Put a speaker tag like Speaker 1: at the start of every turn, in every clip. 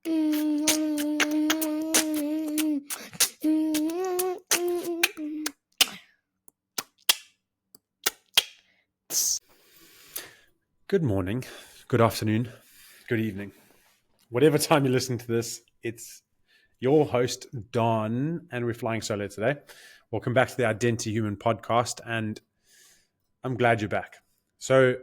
Speaker 1: Good morning, good afternoon, good evening. Whatever time you listen to this, it's your host, Don, and we're flying solo today. Welcome back to the Identity Human podcast, and I'm glad you're back. So,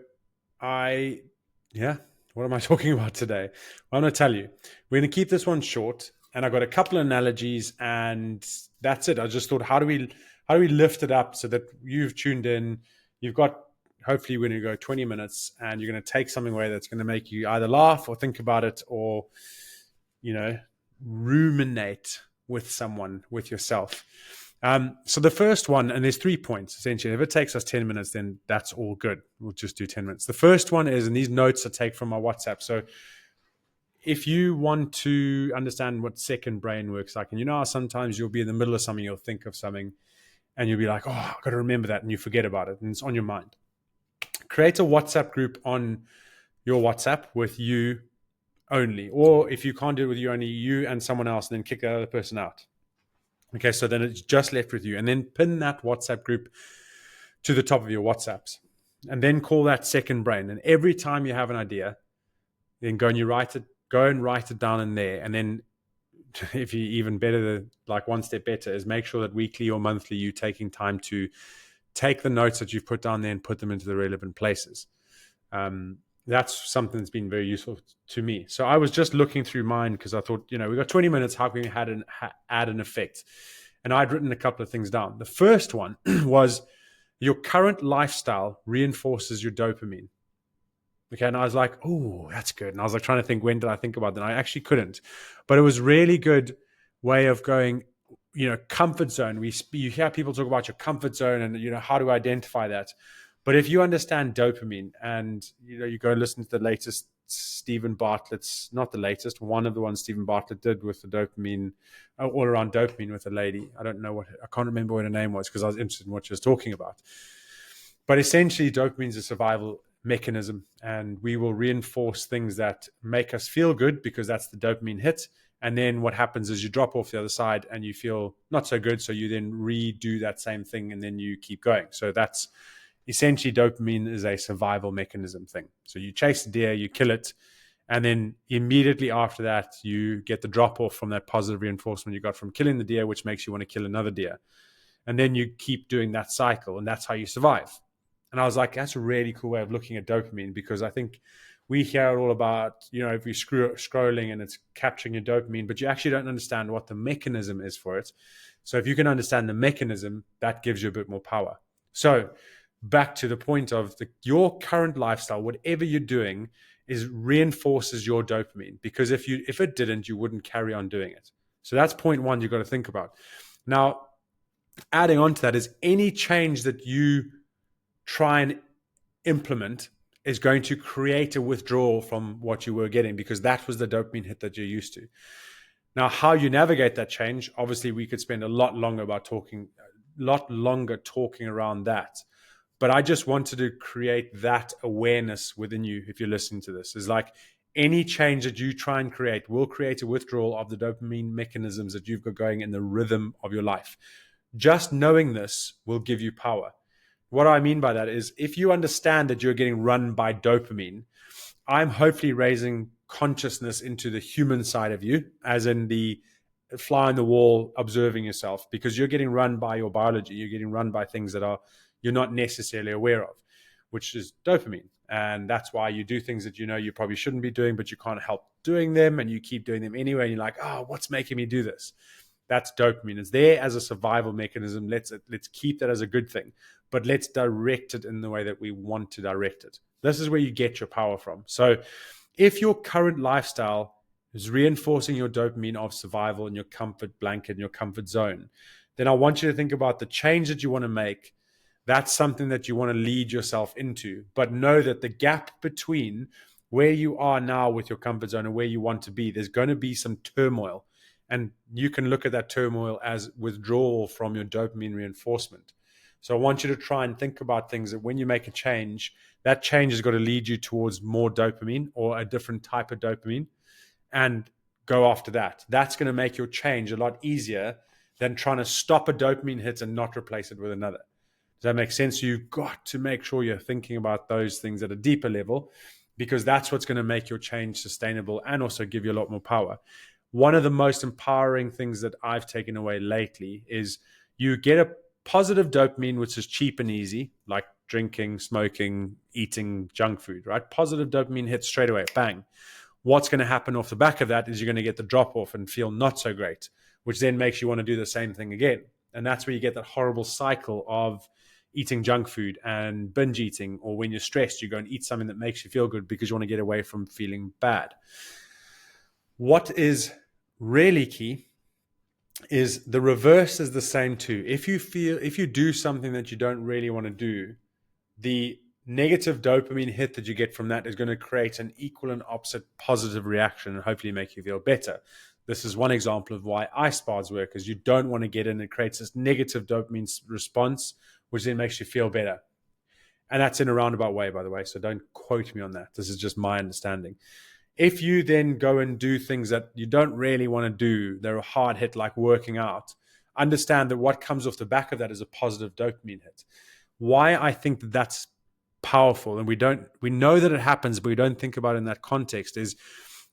Speaker 1: what am I talking about today? Well, I'm going to tell you. We're going to keep this one short, and I've got a couple of analogies, and that's it. I just thought, how do we lift it up so that you've tuned in, you've got, hopefully we're going to go 20 minutes and you're going to take something away that's going to make you either laugh or think about it or, ruminate with someone, with yourself. So the first one, and there's 3 points essentially. If it takes us 10 minutes, then that's all good. We'll just do 10 minutes. The first one is, and these notes I take from my WhatsApp. So if you want to understand what second brain works like, and how sometimes you'll be in the middle of something, you'll think of something and you'll be like, oh, I've got to remember that. And you forget about it and it's on your mind. Create a WhatsApp group on your WhatsApp with you only. Or if you can't do it with you only, you and someone else, and then kick that other person out. Okay, so then it's just left with you. And then pin that WhatsApp group to the top of your WhatsApps. And then call that second brain. And every time you have an idea, then go and write it down in there. And then if you even better, like one step better, is make sure that weekly or monthly you're taking time to take the notes that you've put down there and put them into the relevant places. That's something that's been very useful to me. So I was just looking through mine because I thought, we've got 20 minutes. How can we add an effect? And I'd written a couple of things down. The first one was your current lifestyle reinforces your dopamine. Okay, and I was like, oh, that's good. And I was like trying to think, when did I think about that? And I actually couldn't. But it was really good way of going, comfort zone. You hear people talk about your comfort zone and, how to identify that. But if you understand dopamine and, you go listen to the latest Stephen Bartlett's, not the latest, one of the ones Stephen Bartlett did with the dopamine, all around dopamine with a lady. I can't remember what her name was because I was interested in what she was talking about. But essentially, dopamine is a survival mechanism, and we will reinforce things that make us feel good because that's the dopamine hit. And then what happens is you drop off the other side and you feel not so good. So you then redo that same thing and then you keep going. So that's essentially dopamine is a survival mechanism thing. So you chase a deer, you kill it. And then immediately after that, you get the drop off from that positive reinforcement you got from killing the deer, which makes you want to kill another deer. And then you keep doing that cycle and that's how you survive. And I was like, that's a really cool way of looking at dopamine because I think we hear all about, if you're scrolling and it's capturing your dopamine, but you actually don't understand what the mechanism is for it. So if you can understand the mechanism, that gives you a bit more power. So back to the point of your current lifestyle, whatever you're doing reinforces your dopamine, because if it didn't, you wouldn't carry on doing it. So that's point one you've got to think about. Now, adding on to that is any change that you try and implement is going to create a withdrawal from what you were getting because that was the dopamine hit that you're used to. Now, how you navigate that change, obviously we could spend a lot longer talking around that. But I just wanted to create that awareness within you if you're listening to this. Is like any change that you try and create will create a withdrawal of the dopamine mechanisms that you've got going in the rhythm of your life. Just knowing this will give you power. What I mean by that is if you understand that you're getting run by dopamine, I'm hopefully raising consciousness into the human side of you, as in the fly on the wall, observing yourself, because you're getting run by your biology. You're getting run by things that you're not necessarily aware of, which is dopamine. And that's why you do things that you probably shouldn't be doing, but you can't help doing them and you keep doing them anyway. And you're like, oh, what's making me do this? That's dopamine. It's there as a survival mechanism. Let's keep that as a good thing, but let's direct it in the way that we want to direct it. This is where you get your power from. So if your current lifestyle is reinforcing your dopamine of survival and your comfort blanket and your comfort zone, then I want you to think about the change that you want to make. That's something that you want to lead yourself into, but know that the gap between where you are now with your comfort zone and where you want to be, there's going to be some turmoil. And you can look at that turmoil as withdrawal from your dopamine reinforcement. So I want you to try and think about things that when you make a change, that change has got to lead you towards more dopamine or a different type of dopamine. And go after that. That's going to make your change a lot easier than trying to stop a dopamine hit and not replace it with another. Does that make sense? You've got to make sure you're thinking about those things at a deeper level, because that's what's going to make your change sustainable and also give you a lot more power. One of the most empowering things that I've taken away lately is you get a positive dopamine, which is cheap and easy, like drinking, smoking, eating junk food, right? Positive dopamine hits straight away, bang. What's going to happen off the back of that is you're going to get the drop off and feel not so great, which then makes you want to do the same thing again. And that's where you get that horrible cycle of eating junk food and binge eating, or when you're stressed, you go and eat something that makes you feel good because you want to get away from feeling bad. What is really key is the reverse is the same too. If you do something that you don't really want to do, the negative dopamine hit that you get from that is going to create an equal and opposite positive reaction and hopefully make you feel better. This is one example of why ice baths work, because you don't want to get in. It creates this negative dopamine response, which then makes you feel better. And that's in a roundabout way, by the way, so don't quote me on that. This is just my understanding. If you then go and do things that you don't really want to do, they're a hard hit, like working out, understand that what comes off the back of that is a positive dopamine hit. Why I think that that's powerful, and we know that it happens, but we don't think about it in that context, is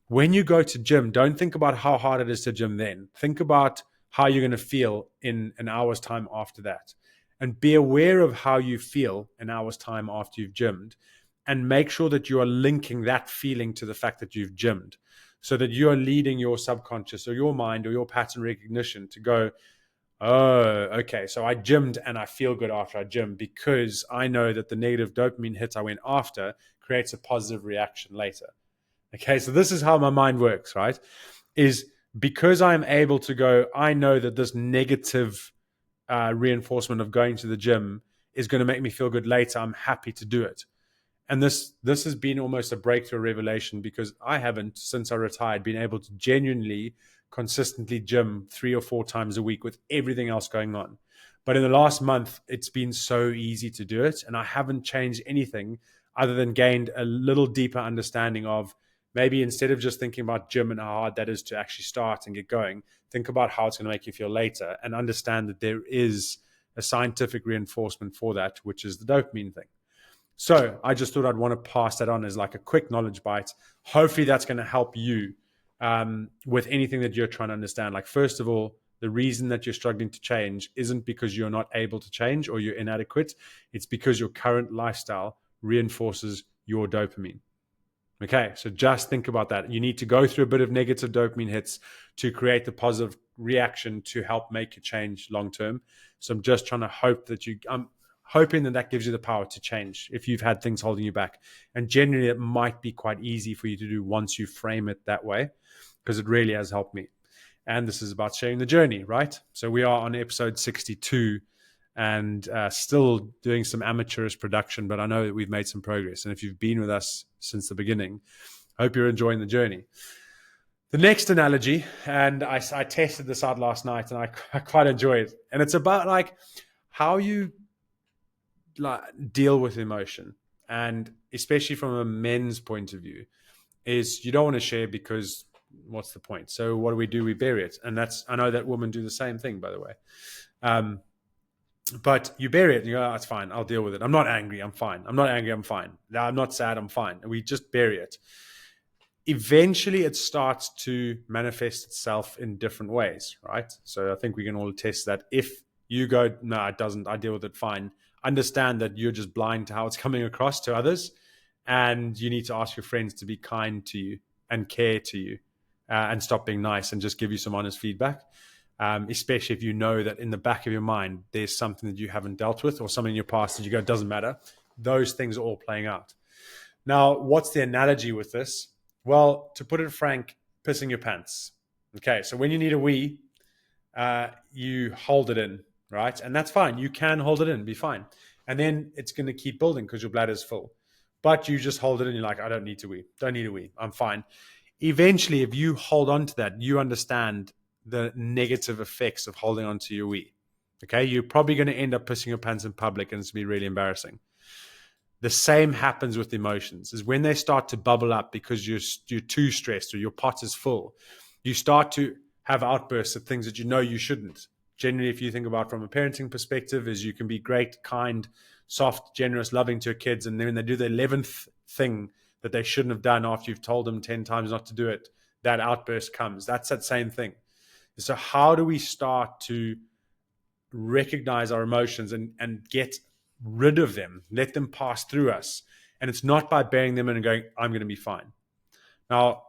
Speaker 1: when you go to gym, don't think about how hard it is to gym then. Think about how you're going to feel in an hour's time after that. And be aware of how you feel an hour's time after you've gymmed, and make sure that you are linking that feeling to the fact that you've gymmed, so that you are leading your subconscious or your mind or your pattern recognition to go, oh, okay, so I gymmed and I feel good after I gymmed because I know that the negative dopamine hit I went after creates a positive reaction later. Okay, so this is how my mind works, right? Is because I'm able to go, I know that this negative reinforcement of going to the gym is going to make me feel good later. I'm happy to do it. And this has been almost a breakthrough revelation, because I haven't, since I retired, been able to genuinely, consistently gym 3 or 4 times a week with everything else going on. But in the last month, it's been so easy to do it. And I haven't changed anything other than gained a little deeper understanding of, maybe instead of just thinking about gym and how hard that is to actually start and get going, think about how it's going to make you feel later, and understand that there is a scientific reinforcement for that, which is the dopamine thing. So I just thought I'd want to pass that on as like a quick knowledge bite. Hopefully that's going to help you with anything that you're trying to understand. Like, first of all, the reason that you're struggling to change isn't because you're not able to change or you're inadequate. It's because your current lifestyle reinforces your dopamine. Okay, so just think about that. You need to go through a bit of negative dopamine hits to create the positive reaction to help make you change long term. So I'm just trying to hope that hoping that that gives you the power to change if you've had things holding you back. And generally, it might be quite easy for you to do once you frame it that way, because it really has helped me. And this is about sharing the journey, right? So we are on episode 62 and still doing some amateurish production, but I know that we've made some progress. And if you've been with us since the beginning, I hope you're enjoying the journey. The next analogy, and I tested this out last night, and I quite enjoy it. And it's about like how you deal with emotion, and especially from a men's point of view, is you don't want to share because what's the point? So what do? We bury it. And I know that women do the same thing, by the way. But you bury it and you go, oh, it's fine, I'll deal with it. I'm not angry, I'm fine. I'm not angry, I'm fine. I'm not sad, I'm fine. And we just bury it. Eventually it starts to manifest itself in different ways, right? So I think we can all attest that if you go, no, it doesn't, I deal with it fine, understand that you're just blind to how it's coming across to others, and you need to ask your friends to be kind to you and care to you, and stop being nice and just give you some honest feedback, especially if you know that in the back of your mind there's something that you haven't dealt with or something in your past that you go, it doesn't matter. Those things are all playing out. Now, what's the analogy with this? Well, to put it frank, pissing your pants. Okay, so when you need a wee, you hold it in, right? And that's fine. You can hold it in, be fine. And then it's going to keep building because your bladder is full. But you just hold it in. You're like, I don't need to wee. Don't need a wee. I'm fine. Eventually, if you hold on to that, you understand the negative effects of holding on to your wee. Okay, you're probably going to end up pissing your pants in public, and it's going to be really embarrassing. The same happens with emotions, is when they start to bubble up because you're too stressed or your pot is full. You start to have outbursts at things that you know you shouldn't. Generally, if you think about from a parenting perspective, is you can be great, kind, soft, generous, loving to your kids, and then when they do the 11th thing that they shouldn't have done after you've told them 10 times not to do it, that outburst comes. That's that same thing. So how do we start to recognize our emotions and get rid of them, let them pass through us? And it's not by bearing them in and going, I'm going to be fine. Now,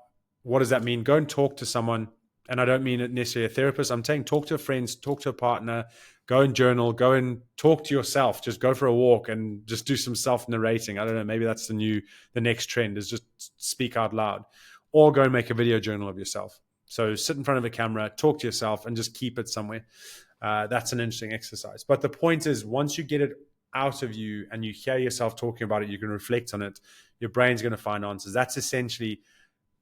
Speaker 1: what does that mean? Go and talk to someone. And I don't mean it necessarily a therapist. I'm saying talk to a friend, talk to a partner, go and journal, go and talk to yourself. Just go for a walk and just do some self-narrating. I don't know, maybe that's the next trend is just speak out loud. Or go and make a video journal of yourself. So sit in front of a camera, talk to yourself, and just keep it somewhere. That's an interesting exercise. But the point is, once you get it out of you and you hear yourself talking about it, you can reflect on it. Your brain's going to find answers. That's essentially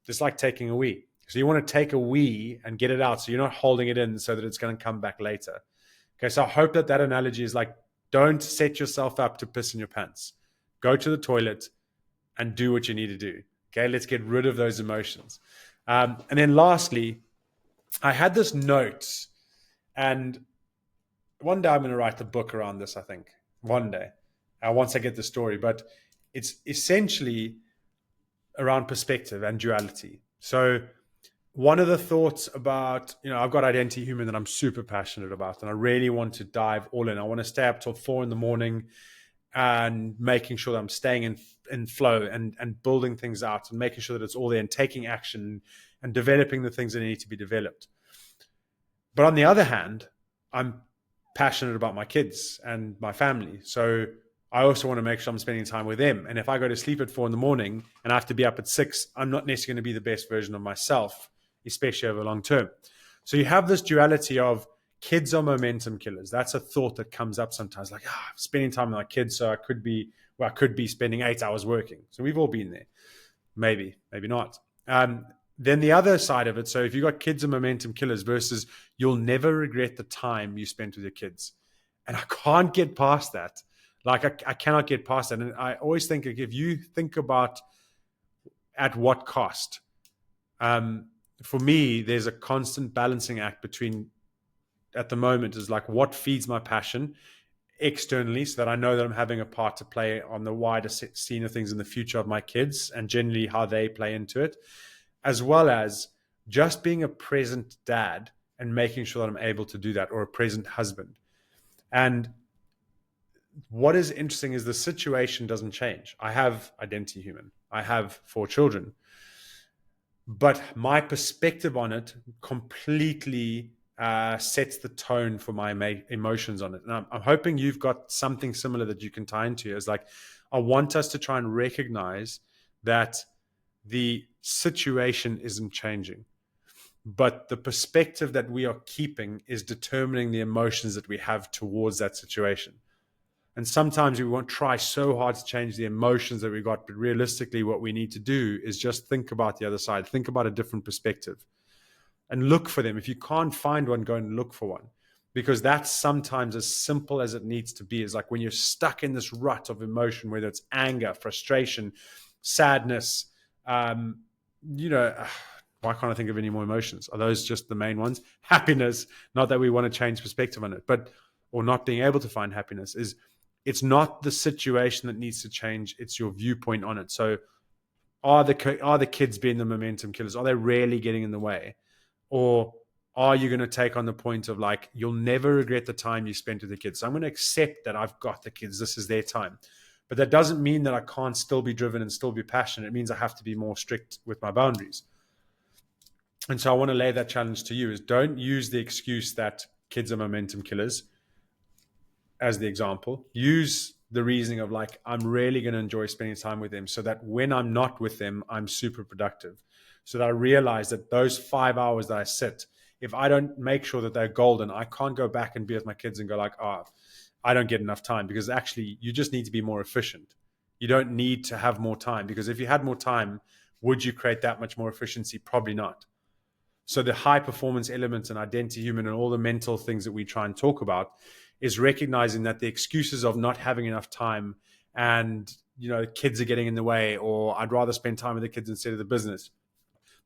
Speaker 1: just like taking a wee. So you want to take a wee and get it out so you're not holding it in so that it's going to come back later. Okay, so I hope that analogy is like, don't set yourself up to piss in your pants. Go to the toilet and do what you need to do. Okay, let's get rid of those emotions. And then lastly, I had this note, and one day I'm going to write a book around this, I think. One day, once I get the story. But it's essentially around perspective and duality. So one of the thoughts about, I've got identity human that I'm super passionate about, and I really want to dive all in. I want to stay up till 4 a.m. and making sure that I'm staying in flow and building things out and making sure that it's all there and taking action and developing the things that need to be developed. But on the other hand, I'm passionate about my kids and my family. So I also want to make sure I'm spending time with them. And if I go to sleep at 4 a.m. and I have to be up at 6, I'm not necessarily going to be the best version of myself, especially over long term. So you have this duality of kids are momentum killers. That's a thought that comes up sometimes, like, I'm spending time with my kids, so I could be spending 8 hours working. So we've all been there. Maybe not. Then the other side of it, so if you've got kids are momentum killers versus you'll never regret the time you spent with your kids. And I can't get past that. Like I cannot get past that. And I always think, if you think about at what cost, for me, there's a constant balancing act between, at the moment, is like what feeds my passion externally, so that I know that I'm having a part to play on the wider scene of things in the future of my kids and generally how they play into it, as well as just being a present dad and making sure that I'm able to do that, or a present husband. And what is interesting is the situation doesn't change. I have identity human. I have 4 children. But my perspective on it completely sets the tone for my emotions on it. And I'm hoping you've got something similar that you can tie into. It's like, I want us to try and recognize that the situation isn't changing, but the perspective that we are keeping is determining the emotions that we have towards that situation. And sometimes we won't try so hard to change the emotions that we got, but realistically what we need to do is just think about the other side, think about a different perspective and look for them. If you can't find one, go and look for one, because that's sometimes as simple as it needs to be. Is like when you're stuck in this rut of emotion, whether it's anger, frustration, sadness, why can't I think of any more emotions? Are those just the main ones? Happiness, not that we want to change perspective on it, or not being able to find happiness, is it's not the situation that needs to change. It's your viewpoint on it. So are the kids being the momentum killers? Are they really getting in the way? Or are you going to take on the point of like, you'll never regret the time you spent with the kids? So I'm going to accept that I've got the kids. This is their time. But that doesn't mean that I can't still be driven and still be passionate. It means I have to be more strict with my boundaries. And so I want to lay that challenge to you, is don't use the excuse that kids are momentum killers as the example. Use the reasoning of like, I'm really going to enjoy spending time with them, so that when I'm not with them, I'm super productive. So that I realize that those 5 hours that I sit, if I don't make sure that they're golden, I can't go back and be with my kids and go like, I don't get enough time. Because actually you just need to be more efficient. You don't need to have more time, because if you had more time, would you create that much more efficiency? Probably not. So the high performance elements and identity human and all the mental things that we try and talk about is recognizing that the excuses of not having enough time and, kids are getting in the way, or I'd rather spend time with the kids instead of the business,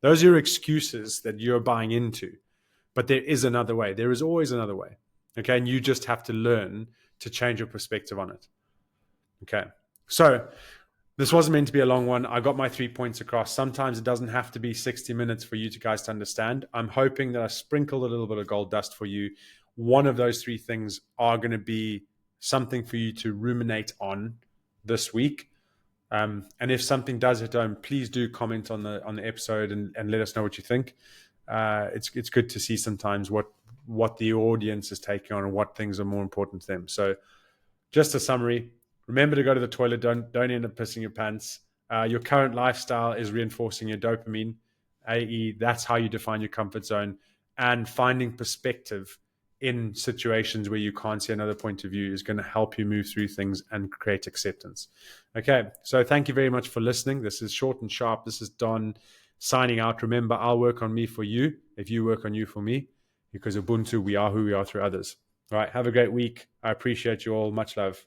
Speaker 1: Those are your excuses that you're buying into. But there is another way. There is always another way. Okay. And you just have to learn to change your perspective on it. Okay. So this wasn't meant to be a long one. I got my 3 points across. Sometimes it doesn't have to be 60 minutes for you guys to understand. I'm hoping that I sprinkled a little bit of gold dust for you. One of those 3 things are going to be something for you to ruminate on this week. And if something does hit home, please do comment on the episode and let us know what you think. It's good to see sometimes what the audience is taking on and what things are more important to them. So just a summary. Remember to go to the toilet. Don't end up pissing your pants. Your current lifestyle is reinforcing your dopamine, i.e. that's how you define your comfort zone. And finding perspective in situations where you can't see another point of view is going to help you move through things and create acceptance. Okay, so thank you very much for listening. This is short and sharp. This is Don signing out. Remember, I'll work on me for you if you work on you for me, because Ubuntu, we are who we are through others. All right, have a great week. I appreciate you all. Much love.